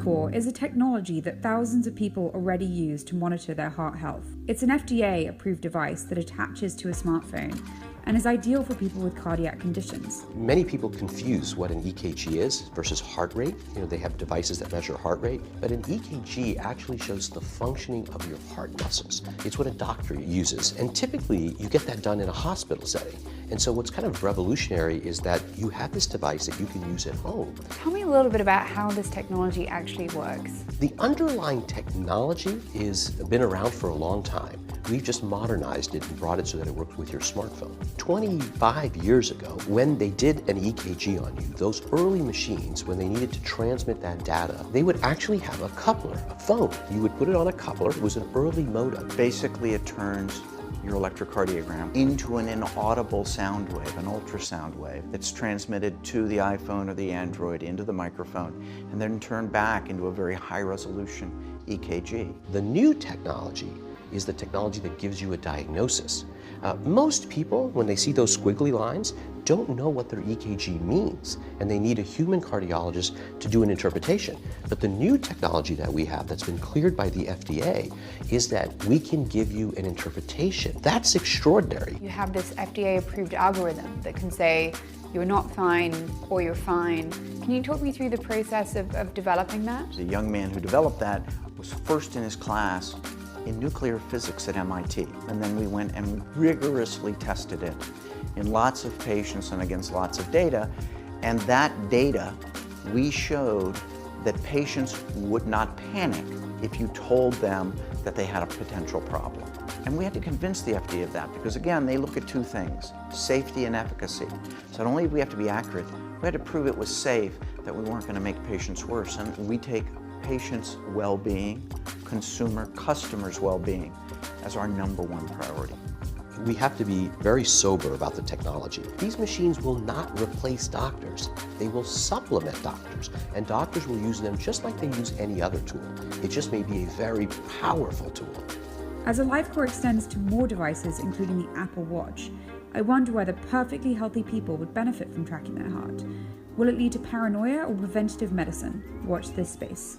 core is a technology that thousands of people already use to monitor their heart health. It's an FDA-approved device that attaches to a smartphone and is ideal for people with cardiac conditions. Many people confuse what an EKG is versus heart rate. They have devices that measure heart rate, but an EKG actually shows the functioning of your heart muscles. It's what a doctor uses, and typically you get that done in a hospital setting. And so what's kind of revolutionary is that you have this device that you can use at home. Tell me a little bit about how this technology actually works. The underlying technology has been around for a long time. We've just modernized it and brought it so that it works with your smartphone. 25 years ago, when they did an EKG on you, those early machines, when they needed to transmit that data, they would actually have a coupler, a phone. You would put it on a coupler. It was an early modem. Basically, it turns your electrocardiogram into an inaudible sound wave, an ultrasound wave that's transmitted to the iPhone or the Android into the microphone and then turned back into a very high resolution EKG. The new technology is the technology that gives you a diagnosis. Most people, when they see those squiggly lines, don't know what their EKG means, and they need a human cardiologist to do an interpretation. But the new technology that we have that's been cleared by the FDA is that we can give you an interpretation. That's extraordinary. You have this FDA-approved algorithm that can say, you're not fine or you're fine. Can you talk me through the process of developing that? The young man who developed that was first in his class in nuclear physics at MIT. And then we went and rigorously tested it in lots of patients and against lots of data. And that data, we showed that patients would not panic if you told them that they had a potential problem. And we had to convince the FDA of that because, again, they look at two things, safety and efficacy. So not only do we have to be accurate, we had to prove it was safe, that we weren't going to make patients worse. And we take patients' well-being, customers' well-being as our #1 priority. We have to be very sober about the technology. These machines will not replace doctors. They will supplement doctors, and doctors will use them just like they use any other tool. It just may be a very powerful tool. As AliveCore extends to more devices, including the Apple Watch, I wonder whether perfectly healthy people would benefit from tracking their heart. Will it lead to paranoia or preventative medicine? Watch this space.